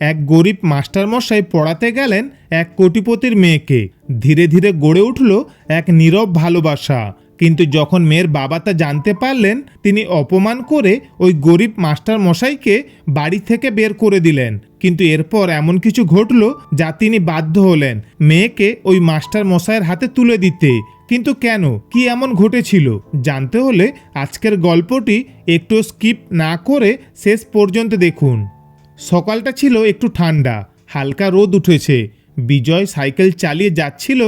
এক গরিব মাস্টারমশাই পড়াতে গেলেন এক কোটিপতির মেয়েকে। ধীরে ধীরে গড়ে উঠল এক নীরব ভালোবাসা। কিন্তু যখন মেয়ের বাবা তা জানতে পারলেন, তিনি অপমান করে ওই গরিব মাস্টারমশাইকে বাড়ি থেকে বের করে দিলেন। কিন্তু এরপর এমন কিছু ঘটল যা তিনি বাধ্য হলেন মেয়েকে ওই মাস্টারমশাইয়ের হাতে তুলে দিতে। কিন্তু কেন, কি এমন ঘটেছিল জানতে হলে আজকের গল্পটি একটু স্কিপ না করে শেষ পর্যন্ত দেখুন। সকালটা ছিল একটু ঠান্ডা, হালকা রোদ উঠেছে। বিজয় সাইকেল চালিয়ে যাচ্ছিল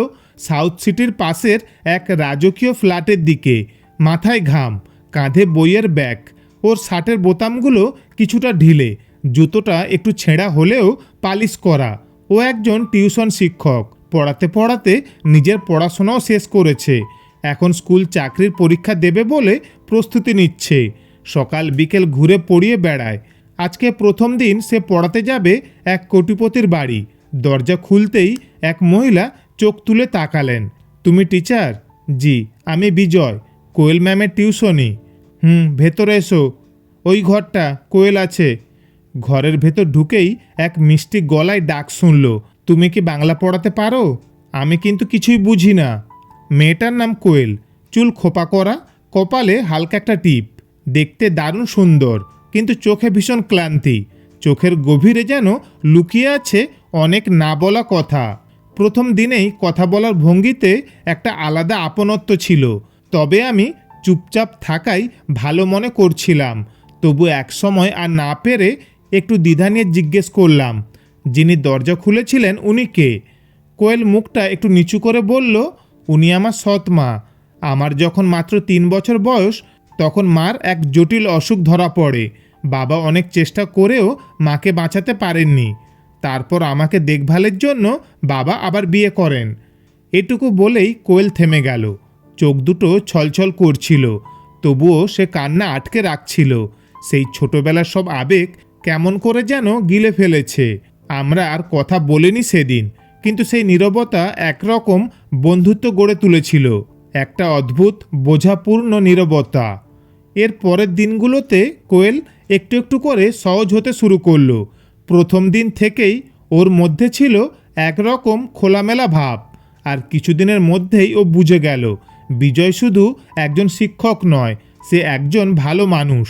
সাউথ সিটির পাশের এক রাজকীয় ফ্ল্যাটের দিকে। মাথায় ঘাম, কাঁধে বইয়ের ব্যাগ, ওর শার্টের বোতামগুলো কিছুটা ঢিলে, জুতোটা একটু ছেঁড়া হলেও পালিশ করা। ও একজন টিউশন শিক্ষক, পড়াতে পড়াতে নিজের পড়াশোনাও শেষ করেছে। এখন স্কুল চাকরির পরীক্ষা দেবে বলে প্রস্তুতি নিচ্ছে। সকাল বিকেল ঘুরে পড়িয়ে বেড়ায়। আজকে প্রথম দিন সে পড়াতে যাবে এক কোটিপতির বাড়ি। দরজা খুলতেই এক মহিলা চোখ তুলে তাকালেন। তুমি টিচার? জি, আমি বিজয়, কোয়েল ম্যামের টিউশনি। ভেতরে এসো, ওই ঘরটা কোয়েল আছে। ঘরের ভেতর ঢুকেই এক মিষ্টি গলায় ডাক শুনল, তুমি কি বাংলা পড়াতে পারো? আমি কিন্তু কিছুই বুঝি না। মেয়েটার নাম কোয়েল, চুল খোপা করা, কপালে হালকা একটা টিপ, দেখতে দারুণ সুন্দর, কিন্তু চোখে ভীষণ ক্লান্তি। চোখের গভীরে যেন লুকিয়ে আছে অনেক না বলা কথা। প্রথম দিনেই কথা বলার ভঙ্গিতে একটা আলাদা আপনত্ব ছিল। তবে আমি চুপচাপ থাকাই ভালো মনে করছিলাম। তবু এক সময় আর না পেরে একটু দ্বিধা নিয়ে জিজ্ঞেস করলাম, যিনি দরজা খুলেছিলেন উনি কে? কোয়েল মুখটা একটু নিচু করে বলল, উনি আমার সৎ মা। আমার যখন মাত্র 3 বছর বয়স, তখন মার এক জটিল অসুখ ধরা পড়ে। বাবা অনেক চেষ্টা করেও মাকে বাঁচাতে পারেননি। তারপর আমাকে দেখভালের জন্য বাবা আবার বিয়ে করেন। এটুকু বলেই কোয়েল থেমে গেল। চোখ দুটো ছলছল করছিল, তবুও সে কান্না আটকে রাখছিল। সেই ছোটবেলার সব আবেগ কেমন করে যেন গিলে ফেলেছে। আমরা আর কথা বলিনি সেদিন, কিন্তু সেই নীরবতা একরকম বন্ধুত্ব গড়ে তুলেছিল। একটা অদ্ভুত বোঝাপূর্ণ নীরবতা। এর পরের দিনগুলোতে কোয়েল একটু একটু করে সহজ হতে শুরু করলো। প্রথম দিন থেকেই ওর মধ্যে ছিল একরকম খোলামেলা ভাব। আর কিছুদিনের মধ্যেই ও বুঝে গেল, বিজয় শুধু একজন শিক্ষক নয়, সে একজন ভালো মানুষ।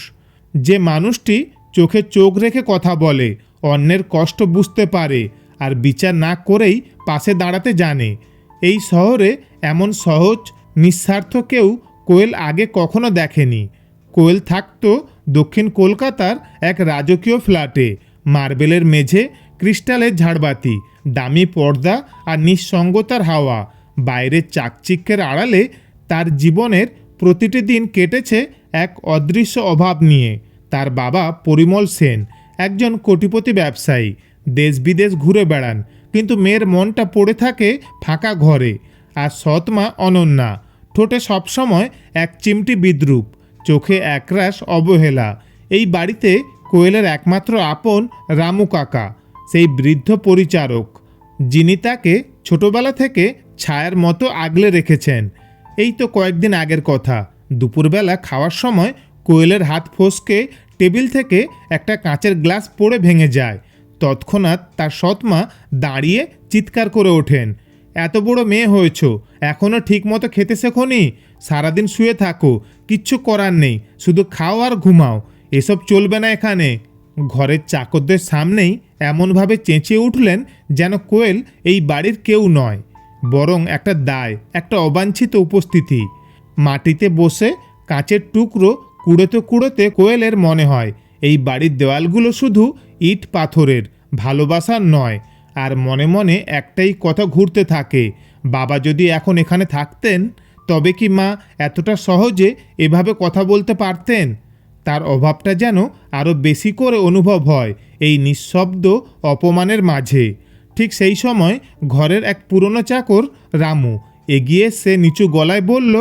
যে মানুষটি চোখে চোখ রেখে কথা বলে, অন্যের কষ্ট বুঝতে পারে, আর বিচার না করেই পাশে দাঁড়াতে জানে। এই শহরে এমন সহজ নিঃস্বার্থ কেউ কোয়েল আগে কখনো দেখেনি। কোয়েল থাকতো দক্ষিণ কলকাতার এক রাজকীয় ফ্ল্যাটে। মার্বেলের মেঝে, ক্রিস্টালের ঝাড়বাতি, দামি পর্দা আর নিঃসঙ্গতার হাওয়া। বাইরের চাকচিক্যের আড়ালে তার জীবনের প্রতিটি দিন কেটেছে এক অদৃশ্য অভাব নিয়ে। তার বাবা পরিমল সেন একজন কোটিপতি ব্যবসায়ী, দেশ বিদেশ ঘুরে বেড়ান, কিন্তু মেয়ের মনটা পড়ে থাকে ফাঁকা ঘরে। আর সৎ মা অনন্যা, ঠোঁটে সবসময় এক চিমটি বিদ্রূপ, চোখে একরাশ অবহেলা। এই বাড়িতে কোয়েলের একমাত্র আপন রামু কাকা, সেই বৃদ্ধ পরিচারক, যিনি তাকে ছোটবেলা থেকে ছায়ার মতো আগলে রেখেছেন। এই তো কয়েকদিন আগের কথা, দুপুরবেলা খাওয়ার সময় কোয়েলের হাত ফসকে টেবিল থেকে একটা কাঁচের গ্লাস পড়ে ভেঙে যায়। তৎক্ষণাৎ তার সৎমা দাঁড়িয়ে চিৎকার করে ওঠেন, এত বড় মেয়ে হয়েছ, এখনও ঠিকমতো খেতে শেখোনি? সারাদিন শুয়ে থাকো, কিচ্ছু করার নেই, শুধু খাও আর ঘুমাও, এসব চলবে না এখানে। ঘরের চাকরদের সামনেই এমনভাবে চেঁচিয়ে উঠলেন যেন কোয়েল এই বাড়ির কেউ নয়, বরং একটা দায়, একটা অবাঞ্ছিত উপস্থিতি। মাটিতে বসে কাঁচের টুকরো কুড়োতে কুড়োতে কোয়েলের মনে হয় এই বাড়ির দেওয়ালগুলো শুধু ইট পাথরের, ভালোবাসার নয়। আর মনে মনে একটাই কথা ঘুরতে থাকে, বাবা যদি এখন এখানে থাকতেন, তবে কি মা এতটা সহজে এভাবে কথা বলতে পারতেন? তার অভাবটা যেন আরও বেশি করে অনুভব হয় এই নিঃশব্দ অপমানের মাঝে। ঠিক সেই সময় ঘরের এক পুরনো চাকর রামু এগিয়ে সে নিচু গলায় বলল,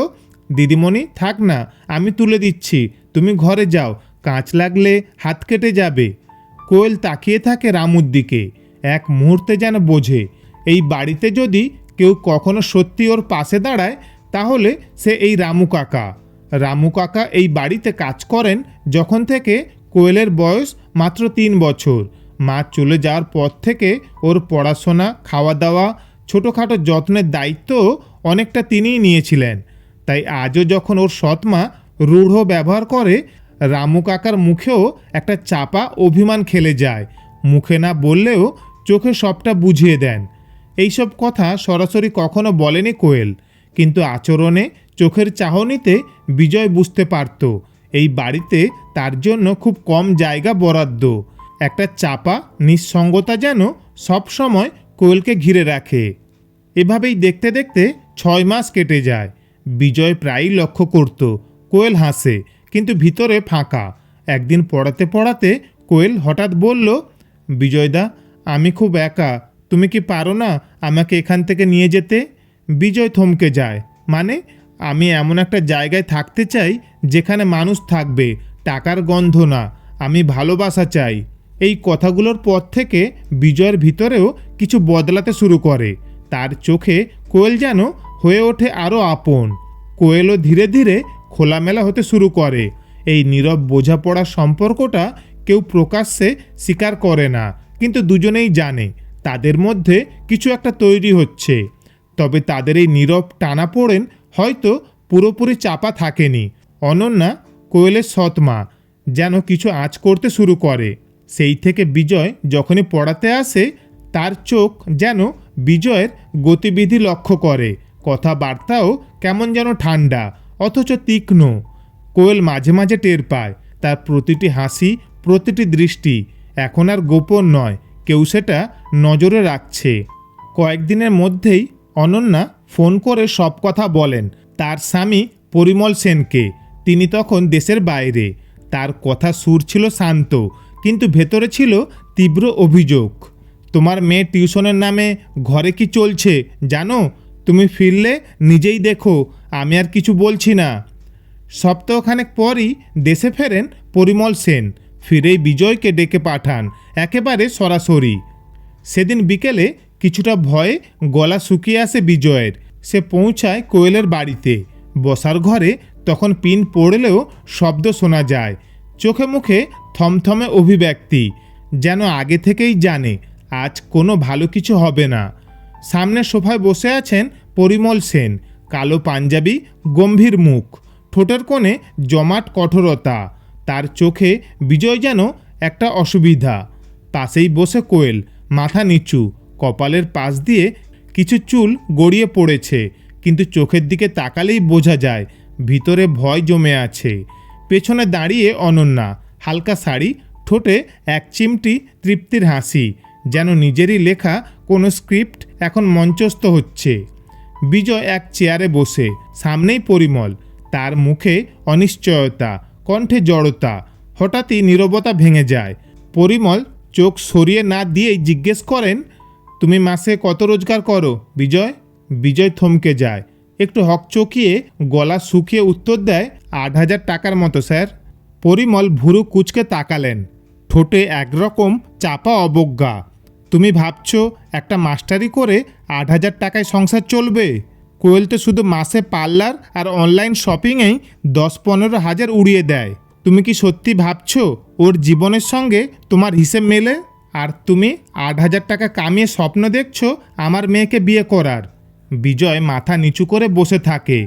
দিদিমণি থাক না, আমি তুলে দিচ্ছি, তুমি ঘরে যাও, কাঁচ লাগলে হাত কেটে যাবে। কোয়েল তাকিয়ে থাকে রামুর দিকে। এক মুহূর্তে যেন বোঝে, এই বাড়িতে যদি কেউ কখনো সত্যি ওর পাশে দাঁড়ায়, তাহলে সে এই রামু কাকা। রামু কাকা এই বাড়িতে কাজ করেন যখন থেকে কোয়েলের বয়স মাত্র 3 বছর। মা চলে যাওয়ার পর থেকে ওর পড়াশোনা, খাওয়া দাওয়া, ছোটোখাটো যত্নের দায়িত্ব অনেকটা তিনিই নিয়েছিলেন। তাই আজও যখন ওর সৎমা রূঢ় ব্যবহার করে, রামু কাকার মুখেও একটা চাপা অভিমান খেলে যায়। মুখে না বললেও চোখে সবটা বুঝিয়ে দেন। এইসব কথা সরাসরি কখনো বলেনি কোয়েল, কিন্তু আচরণে, চোখের চাহনিতে বিজয় বুঝতে পারত এই বাড়িতে তার জন্য খুব কম জায়গা বরাদ্দ। একটা চাপা নিঃসঙ্গতা যেন সব সময় কোয়েলকে ঘিরে রাখে। এভাবেই দেখতে দেখতে 6 মাস কেটে যায়। বিজয় প্রায়ই লক্ষ্য করত কোয়েল হাসে, কিন্তু ভিতরে ফাঁকা। একদিন পড়াতে পড়াতে কোয়েল হঠাৎ বলল, বিজয়দা, আমি খুব একা, তুমি কি পারো না আমাকে এখান থেকে নিয়ে যেতে? বিজয় থমকে যায়। মানে? আমি এমন একটা জায়গায় থাকতে চাই যেখানে মানুষ থাকবে, টাকার গন্ধ না, আমি ভালোবাসা চাই। এই কথাগুলোর পর থেকে বিজয়ের ভিতরেও কিছু বদলাতে শুরু করে। তার চোখে কোয়েল যেন হয়ে ওঠে আরও আপন। কোয়েলও ধীরে ধীরে খোলামেলা হতে শুরু করে। এই নীরব বোঝাপড়ার সম্পর্কটা কেউ প্রকাশ্যে স্বীকার করে না, কিন্তু দুজনেই জানে তাদের মধ্যে কিছু একটা তৈরি হচ্ছে। তবে তাদের এই নীরব টানাপোড়েন হয়তো পুরোপুরি চাপা থাকেনি। অনন্যা, কোয়েলের সৎমা, যেন কিছু আঁচ করতে শুরু করে। সেই থেকে বিজয় যখনই পড়াতে আসে, তার চোখ যেন বিজয়ের গতিবিধি লক্ষ্য করে। কথাবার্তাও কেমন যেন ঠান্ডা অথচ তীক্ষ্ণ। কোয়েল মাঝে মাঝে টের পায় তার প্রতিটি হাসি, প্রতিটি দৃষ্টি এখন আর গোপন নয়, কেউ সেটা নজরে রাখছে। কয়েকদিনের মধ্যেই অনন্যা ফোন করে সব কথা বলেন তার স্বামী পরিমল সেনকে। তিনি তখন দেশের বাইরে। তার কথা সুর ছিল শান্ত, কিন্তু ভেতরে ছিল তীব্র অভিযোগ। তোমার মেয়ে টিউশনের নামে ঘরে কি চলছে জানো? তুমি ফিরলে নিজেই দেখো, আমি আর কিছু বলছি না। সপ্তাহখানেক পরই দেশে ফেরেন পরিমল সেন। ফিরেই বিজয়কে ডেকে পাঠান একেবারে সরাসরি। সেদিন বিকেলে কিছুটা ভয়ে গলা শুকিয়ে আসে বিজয়ের। সে পৌঁছায় কোয়েলের বাড়িতে। বসার ঘরে তখন পিন পড়লেও শব্দ শোনা যায়। চোখে মুখে থমথমে অভিব্যক্তি, যেন আগে থেকেই জানে আজ কোনো ভালো কিছু হবে না। সামনের সোফায় বসে আছেন পরিমল সেন। কালো পাঞ্জাবি, গম্ভীর মুখ, ঠোঁটের কোণে জমাট কঠোরতা। তার চোখে বিজয় যেন একটা অসুবিধা। পাশেই বসে কোয়েল, মাথা নিচু, কপালের পাশ দিয়ে কিছু চুল গড়িয়ে পড়েছে, কিন্তু চোখের দিকে তাকালেই বোঝা যায় ভিতরে ভয় জমে আছে। পেছনে দাঁড়িয়ে অনন্যা, হালকা শাড়ি, ঠোঁটে এক চিমটি তৃপ্তির হাসি, যেন নিজেরই লেখা কোনো স্ক্রিপ্ট এখন মঞ্চস্থ হচ্ছে। বিজয় এক চেয়ারে বসে, সামনেই পরিমল। তার মুখে অনিশ্চয়তা, কণ্ঠে জড়তা। হঠাৎই নীরবতা ভেঙে যায়। পরিমল চোখ সরিয়ে না দিয়েই জিজ্ঞেস করেন, তুমি মাসে কত রোজগার করো বিজয়? বিজয় থমকে যায়, একটু হকচকিয়ে গলা শুকিয়ে উত্তর দেয়, 8,000 টাকার মতো স্যার। পরিমল ভুরু কুঁচকে তাকালেন, ঠোঁটে একরকম চাপা অবজ্ঞা। তুমি ভাবছো একটা মাস্টারি করে 8,000 টাকায় সংসার চলবে? কোয়েল তো শুধু মাসে পার্লার আর অনলাইন শপিংয়েই 10-15 হাজার উড়িয়ে দেয়। তুমি কি সত্যি ভাবছো ওর জীবনের সঙ্গে তোমার হিসেব মেলে? আর তুমি 8,000 টাকা কামিয়ে স্বপ্ন দেখছো আমার মেয়েকে বিয়ে করার? বিজয় মাথা নিচু করে বসে থাকে।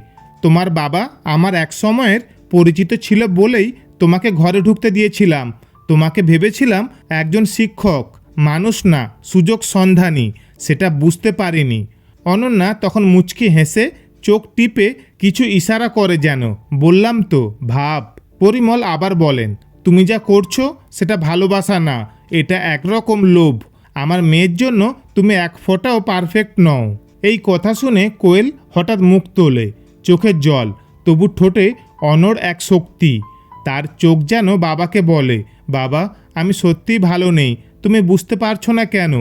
তোমার বাবা আমার এক সময়ের পরিচিত ছিল বলেই তোমাকে ঘরে ঢুকতে দিয়েছিলাম। তোমাকে ভেবেছিলাম একজন শিক্ষক, মানুষ না, সুযোগ সন্ধানী। সেটা বুঝতে পারিনি। অনন্যা তখন মুচকি হেসে চোখ টিপে কিছু ইশারা করে, যেন বললাম তো ভাব। পরিমল আবার বলেন, তুমি যা করছো সেটা ভালোবাসা না, এটা একরকম লোভ। আমার মেয়ের জন্য তুমি এক ফোঁটাও পারফেক্ট নও। এই কথা শুনে কোয়েল হঠাৎ মুখ তোলে, চোখের জল, তবু ঠোঁটে অনড় এক শক্তি। তার চোখ যেন বাবাকে বলে, বাবা আমি সত্যিই ভালো নেই, তুমি বুঝতে পারছো না কেন?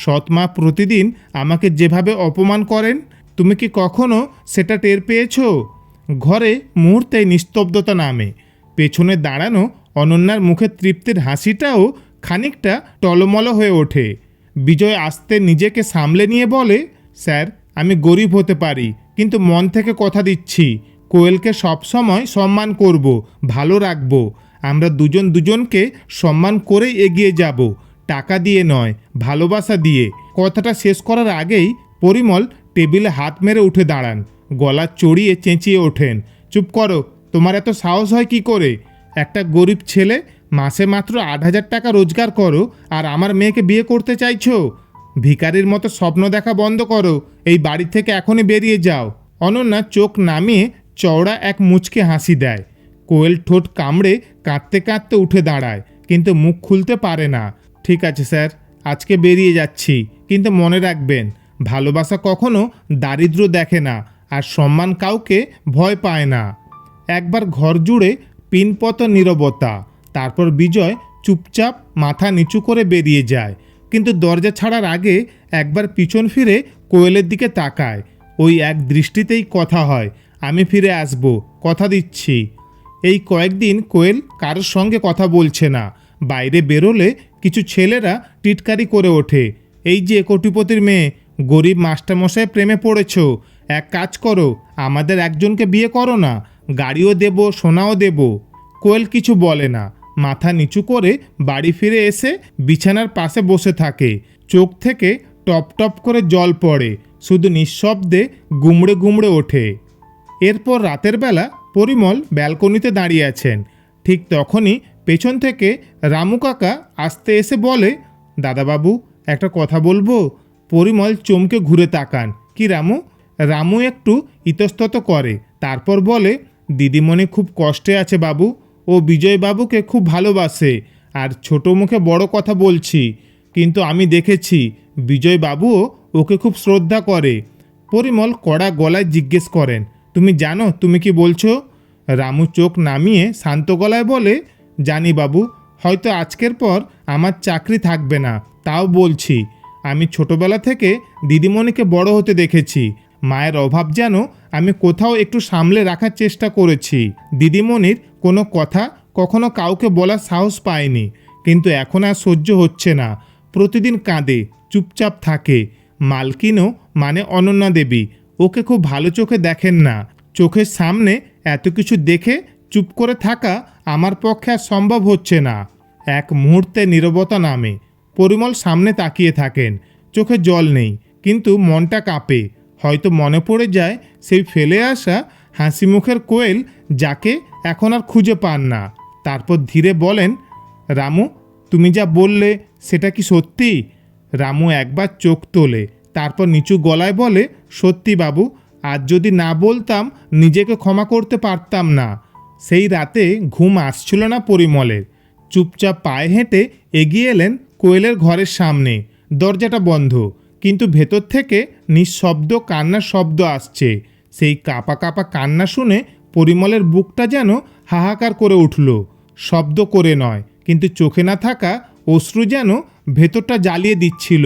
সৎমা প্রতিদিন আমাকে যেভাবে অপমান করেন, তুমি কি কখনো সেটা টের পেয়েছো? ঘরে মুহূর্তে নিস্তব্ধতা নামে। পেছনে দাঁড়ানো অনন্যার মুখে তৃপ্তির হাসিটাও খানিকটা টলমল হয়ে ওঠে। বিজয় আস্তে নিজেকে সামলে নিয়ে বলে, স্যার আমি গরিব হতে পারি, কিন্তু মন থেকে কথা দিচ্ছি কোয়েলকে সবসময় সম্মান করব, ভালো রাখব। আমরা দুজন দুজনকে সম্মান করেই এগিয়ে যাব, টাকা দিয়ে নয়, ভালোবাসা দিয়ে। কথাটা শেষ করার আগেই পরিমল টেবিলে হাত মেরে উঠে দাঁড়ান, গলা চড়িয়ে চেঁচিয়ে ওঠেন, চুপ করো, তোমার এত সাহস হয় কি করে? একটা গরিব ছেলে, মাসে মাত্র 8,000 টাকা রোজগার করো, আর আমার মেয়েকে বিয়ে করতে চাইছো? ভিখারির মতো স্বপ্ন দেখা বন্ধ করো, এই বাড়ি থেকে এখনই বেরিয়ে যাও। অনন্যা চোখ নামিয়ে চওড়া এক মুচকে হাসি দেয়। কোয়েল ঠোঁট কামড়ে কাঁদতে কাঁদতে উঠে দাঁড়ায়, কিন্তু মুখ খুলতে পারে না। ঠিক আছে স্যার, আজকে বেরিয়ে যাচ্ছি, কিন্তু মনে রাখবেন, ভালোবাসা কখনো দারিদ্র্য দেখে না, আর সম্মান কাউকে ভয় পায় না। একবার ঘর জুড়ে পিনপত নীরবতা। তারপর বিজয় চুপচাপ মাথা নিচু করে বেরিয়ে যায়, কিন্তু দরজা ছাড়ার আগে একবার পিছন ফিরে কোয়েলের দিকে তাকায়। ওই এক দৃষ্টিতেই কথা হয়, আমি ফিরে আসব, কথা দিচ্ছি। এই কয়েকদিন কোয়েল কারোর সঙ্গে কথা বলছে না। বাইরে বেরোলে কিছু ছেলেরা টিটকারি করে ওঠে, এই যে কোটিপতির মেয়ে, গরিব মাস্টারমশাই প্রেমে পড়েছ, এক কাজ করো, আমাদের একজনকে বিয়ে করো না, গাড়িও দেব, সোনাও দেব। কোয়েল কিছু বলে না, মাথা নিচু করে বাড়ি ফিরে এসে বিছানার পাশে বসে থাকে। চোখ থেকে টপ টপ করে জল পড়ে, শুধু নিঃশব্দে গুমড়ে গুমড়ে ওঠে। এরপর রাতের বেলা পরিমল ব্যালকনিতে দাঁড়িয়ে আছেন। ঠিক তখনই পেছন থেকে রামু কাকা আসতে এসে বলে, দাদাবাবু, একটা কথা বলবো। পরিমল চমকে ঘুরে তাকান, কি রামু? রামু একটু ইতস্তত করে, তারপর বলে, দিদিমণি খুব কষ্টে আছে বাবু, ও বিজয়বাবুকে খুব ভালোবাসে, আর ছোট মুখে বড় কথা বলছি, কিন্তু আমি দেখেছি বিজয়বাবুও ওকে খুব শ্রদ্ধা করে। পরিমল কড়া গলায় জিজ্ঞেস করেন, তুমি জানো তুমি কি বলছো? রামু চোখ নামিয়ে শান্ত গলায় বলে, জানি বাবু, হয়তো আজকের পর আমার চাকরি থাকবে না, তাও বলছি, আমি ছোটবেলা থেকে দিদিমণিকে বড় হতে দেখেছি। মায়ের অভাব যেন আমি কোথাও একটু সামলে রাখার চেষ্টা করেছি। দিদিমণির কোনো কথা কখনো কাউকে বলার সাহস পায়নি, কিন্তু এখন আর সহ্য হচ্ছে না। প্রতিদিন কাঁদে, চুপচাপ থাকে। মালকিনও মানে অনন্যা দেবী ওকে খুব ভালো চোখে দেখেন না। চোখের সামনে এত কিছু দেখে চুপ করে থাকা আমার পক্ষে আর সম্ভব হচ্ছে না। এক মুহূর্তে নীরবতা নামে। পরিমল সামনে তাকিয়ে থাকেন, চোখে জল নেই, কিন্তু মনটা কাঁপে। হয়তো মনে পড়ে যায় সেই ফেলে আসা হাসি মুখের কোয়েল, যাকে এখন আর খুঁজে পান না। তারপর ধীরে বলেন, রামু, তুমি যা বললে সেটা কি সত্যি? রামু একবার চোখ তোলে, তারপর নিচু গলায় বলে, সত্যি বাবু, আজ যদি না বলতাম নিজেকে ক্ষমা করতে পারতাম না। সেই রাতে ঘুম আসছিল না পরিমলের। চুপচাপ পায়ে হেঁটে এগিয়ে এলেন কোয়েলের ঘরের সামনে। দরজাটা বন্ধ, কিন্তু ভেতর থেকে নিঃশব্দ কান্নার শব্দ আসছে। সেই কাঁপা কাঁপা কান্না শুনে পরিমলের বুকটা যেন হাহাকার করে উঠল। শব্দ করে নয়, কিন্তু চোখে না থাকা অশ্রু যেন ভেতরটা জ্বালিয়ে দিচ্ছিল।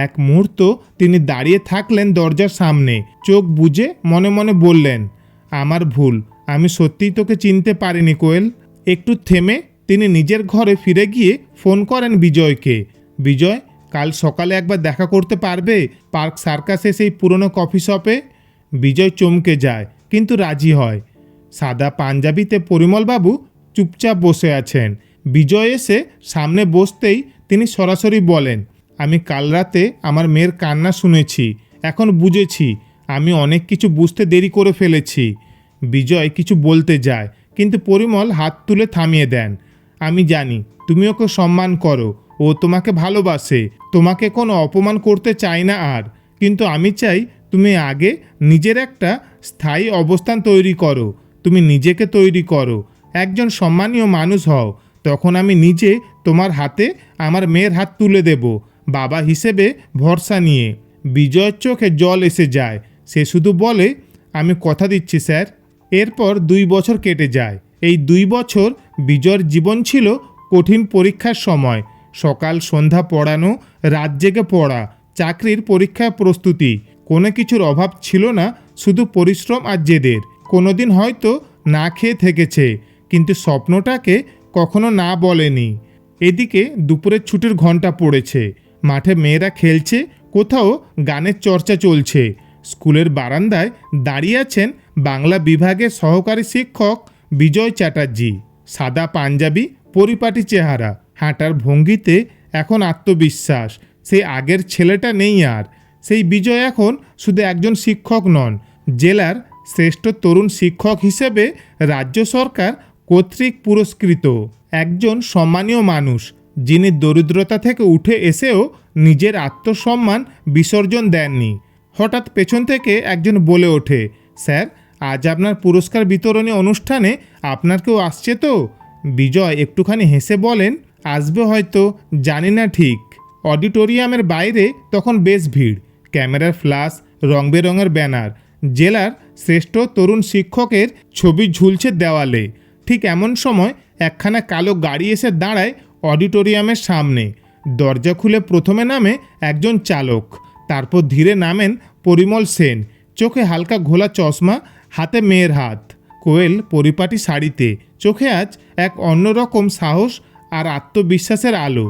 এক মুহূর্ত তিনি দাঁড়িয়ে থাকলেন দরজার সামনে, চোখ বুজে মনে মনে বললেন, আমার ভুল, আমি সত্যিই তোকে চিনতে পারিনি কোয়েল। একটু থেমে তিনি নিজের ঘরে ফিরে গিয়ে ফোন করেন বিজয়কে। বিজয়, কাল সকালে একবার দেখা করতে পারবে পার্ক সার্কাসে সেই পুরনো কফি শপে? বিজয় চমকে যায়, কিন্তু রাজি হয়। সাদা পাঞ্জাবিতে পরিমলবাবু চুপচাপ বসে আছেন। বিজয় এসে সামনে বসতেই তিনি সরাসরি বলেন, আমি কাল রাতে আমার মেয়ের কান্না শুনেছি, এখন বুঝেছি আমি অনেক কিছু বুঝতে দেরি করে ফেলেছি। বিজয় কিছু বলতে যায়, কিন্তু পরিমল হাত তুলে থামিয়ে দেন। আমি জানি তুমি ওকে সম্মান করো, ও তোমাকে ভালোবাসে, তোমাকে কোনো অপমান করতে চাই না আর, কিন্তু আমি চাই তুমি আগে নিজের একটা স্থায়ী অবস্থান তৈরি করো। তুমি নিজেকে তৈরি করো, একজন সম্মানীয় মানুষ হও, তখন আমি নিজে তোমার হাতে আমার মেয়ের হাত তুলে দেব, বাবা হিসেবে ভরসা নিয়ে। বিজয়ের চোখে জল এসে যায়। সে শুধু বলে, আমি কথা দিচ্ছি স্যার। এরপর 2 বছর কেটে যায়। এই 2 বছর বিজয়ের জীবন ছিল কঠিন পরীক্ষার সময়। সকাল সন্ধ্যা পড়ানো, রাত জেগে পড়া, চাকরির পরীক্ষায় প্রস্তুতি। কোনো কিছুর অভাব ছিল না, শুধু পরিশ্রম আর জেদের। কোনোদিন হয়তো না খেয়ে থেকেছে, কিন্তু স্বপ্নটাকে কখনো না বলেনি। এদিকে দুপুরের ছুটির ঘন্টা পড়েছে। মাঠে মেয়েরা খেলছে, কোথাও গানের চর্চা চলছে। স্কুলের বারান্দায় দাঁড়িয়ে আছেন বাংলা বিভাগের সহকারী শিক্ষক বিজয় চ্যাটার্জি। সাদা পাঞ্জাবি, পরিপাটি চেহারা, হাঁটার ভঙ্গিতে এখন আত্মবিশ্বাস, সেই আগের ছেলেটা নেই আর। সেই বিজয় এখন শুধু একজন শিক্ষক নন, জেলার শ্রেষ্ঠ তরুণ শিক্ষক হিসেবে রাজ্য সরকার কর্তৃক পুরস্কৃত একজন সম্মানীয় মানুষ, যিনি দরিদ্রতা থেকে উঠে এসেও নিজের আত্মসম্মান বিসর্জন দেননি। হঠাৎ পেছন থেকে একজন বলে ওঠে, স্যার, আজ আপনার পুরস্কার বিতরণী অনুষ্ঠানে আপনার কেউ আসছে তো? বিজয় একটুখানি হেসে বলেন, আসবে হয়তো, জানি না ঠিক। অডিটোরিয়ামের বাইরে তখন বেশ ভিড়, ক্যামেরার ফ্ল্যাশ, রং বেরঙের ব্যানার, জেলার শ্রেষ্ঠ তরুণ শিক্ষকের ছবি ঝুলছে দেওয়ালে। ঠিক এমন সময় একখানা কালো গাড়ি এসে দাঁড়ায় অডিটোরিয়ামের সামনে। দরজা খুলে প্রথমে নামে একজন চালক, তারপর ধীরে নামেন পরিমল সেন, চোখে হালকা ঘোলা চশমা, হাতে মেয়ের হাত। কোয়েল পরিপাটি শাড়িতে, চোখে আজ এক অন্যরকম সাহস আর আত্মবিশ্বাসের আলো।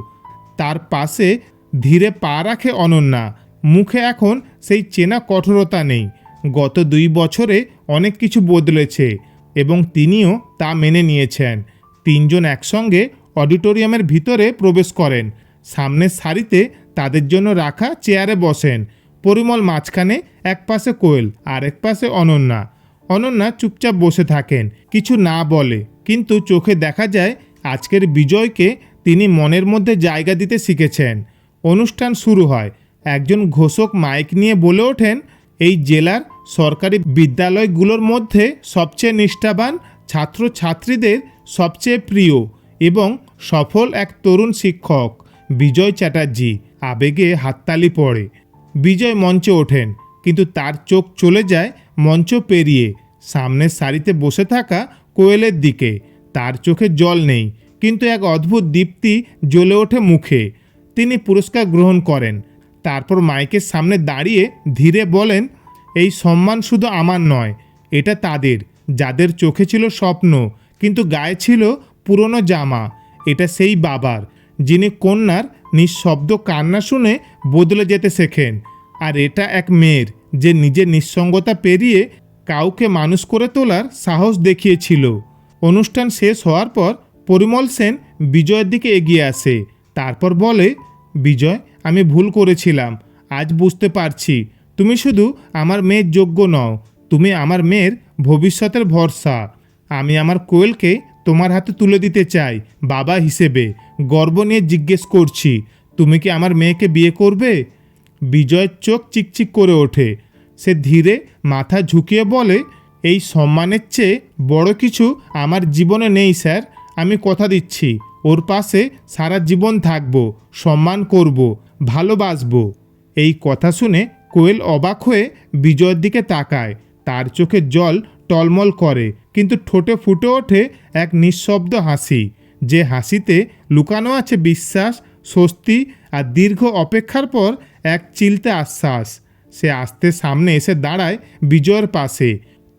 তার পাশে ধীরে পা রাখে অনন্যা, মুখে এখন সেই চেনা কঠোরতা নেই। গত 2 বছরে অনেক কিছু বদলেছে এবং তিনিও তা মেনে নিয়েছেন। 3 জন একসঙ্গে অডিটোরিয়ামের ভিতরে প্রবেশ করেন। সামনের সারিতে তাদের জন্য রাখা চেয়ারে বসেন। পরিমল মাঝখানে, এক পাশে কোয়েল, আরেক পাশে অনন্যা। অনন্যা চুপচাপ বসে থাকেন, কিছু না বলে, কিন্তু চোখে দেখা যায় আজকের বিজয়কে তিনি মনের মধ্যে জায়গা দিতে শিখেছেন। অনুষ্ঠান শুরু হয়। একজন ঘোষক মাইক নিয়ে বলে ওঠেন, এই জেলার সরকারি বিদ্যালয়গুলোর মধ্যে সবচেয়ে নিষ্ঠাবান, ছাত্রছাত্রীদের সবচেয়ে প্রিয় এবং সফল এক তরুণ শিক্ষক বিজয় চ্যাটার্জি। আবেগে হাততালি পড়ে। বিজয় মঞ্চে ওঠেন, কিন্তু তার চোখ চলে যায় মঞ্চ পেরিয়ে সামনের সারিতে বসে থাকা কোয়েলের দিকে। তার চোখে জল নেই, কিন্তু এক অদ্ভুত দীপ্তি জ্বলে ওঠে মুখে। তিনি পুরস্কার গ্রহণ করেন, তারপর মাইকের সামনে দাঁড়িয়ে ধীরে বলেন, এই সম্মান শুধু আমার নয়, এটা তাদের যাদের চোখে ছিল স্বপ্ন কিন্তু গায়ে ছিল পুরনো জামা। এটা সেই বাবার, যিনি কন্যার নিঃশব্দ কান্না শুনে বদলে যেতে শেখেন। আর এটা এক মেয়ের, যে নিজের নিঃসঙ্গতা পেরিয়ে কাউকে মানুষ করে তোলার সাহস দেখিয়েছিল। অনুষ্ঠান শেষ হওয়ার পর পরিমল সেন বিজয়ের দিকে এগিয়ে আসে, তারপর বলে, বিজয়, আমি ভুল করেছিলাম। আজ বুঝতে পারছি তুমি শুধু আমার মেয়ের যোগ্য নও, তুমি আমার মেয়ের ভবিষ্যতের ভরসা। আমি আমার কোয়েলকে তোমার হাতে তুলে দিতে চাই বাবা হিসেবে। গর্ব নিয়ে জিজ্ঞেস করছি, তুমি কি আমার মেয়েকে বিয়ে করবে? বিজয়ের চোখ চিকচিক করে ওঠে। সে ধীরে মাথা ঝুঁকিয়ে বলে, এই সম্মানের চেয়ে বড় কিছু আমার জীবনে নেই স্যার। আমি কথা দিচ্ছি, ওর পাশে সারা জীবন থাকবো, সম্মান করব, ভালোবাসবো। এই কথা শুনে কোয়েল অবাক হয়ে বিজয়ের দিকে তাকায়। তার চোখে জল টলমল করে, কিন্তু ঠোঁটে ফুটে ওঠে এক নিঃশব্দ হাসি, যে হাসিতে লুকানো আছে বিশ্বাস, স্বস্তি আর দীর্ঘ অপেক্ষার পর এক চিলতে আশ্বাস। সে আস্তে সামনে এসে দাঁড়ায় বিজয়ের পাশে,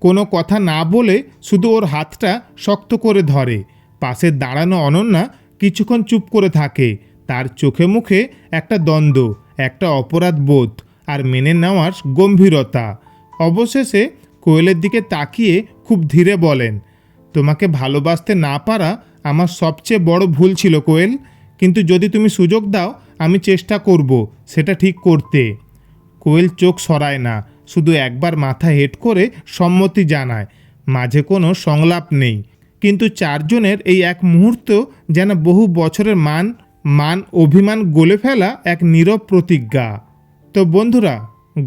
কোনো কথা না বলে শুধু ওর হাতটা শক্ত করে ধরে। পাশে দাঁড়ানো অনন্যা কিছুক্ষণ চুপ করে থাকে, তার চোখে মুখে একটা দ্বন্দ্ব, একটা অপরাধ বোধ আর মেনে নেওয়ার গম্ভীরতা। অবশেষে কোয়েলের দিকে তাকিয়ে খুব ধীরে বলেন, তোমাকে ভালোবাসতে না পারা আমার সবচেয়ে বড় ভুল ছিল কোয়েল, কিন্তু যদি তুমি সুযোগ দাও আমি চেষ্টা করব সেটা ঠিক করতে। কোয়েল চোখ সরায় না, শুধু একবার মাথা হেঁট করে সম্মতি জানায়। মাঝে কোনো সংলাপ নেই, কিন্তু 4 জনের এই এক মুহূর্ত যেন বহু বছরের মান অভিমান গলে ফেলা এক নীরব প্রতিজ্ঞা। তো বন্ধুরা,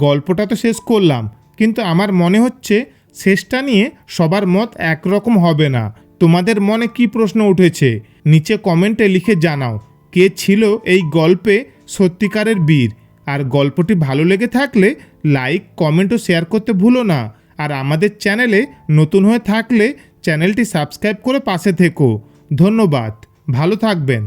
গল্পটা তো শেষ করলাম, কিন্তু আমার মনে হচ্ছে শেষটা নিয়ে সবার মত একরকম হবে না। তোমাদের মনে কি প্রশ্ন উঠেছে নিচে কমেন্টে লিখে জানাও। কে ছিল এই গল্পে সত্যিকারের বীর? আর গল্পটি ভালো লেগে থাকলে লাইক, কমেন্ট ও শেয়ার করতে ভুলো না। আর আমাদের চ্যানেলে নতুন হয়ে থাকলে চ্যানেলটি সাবস্ক্রাইব করে পাশে থেকো। ধন্যবাদ, ভালো থাকবেন।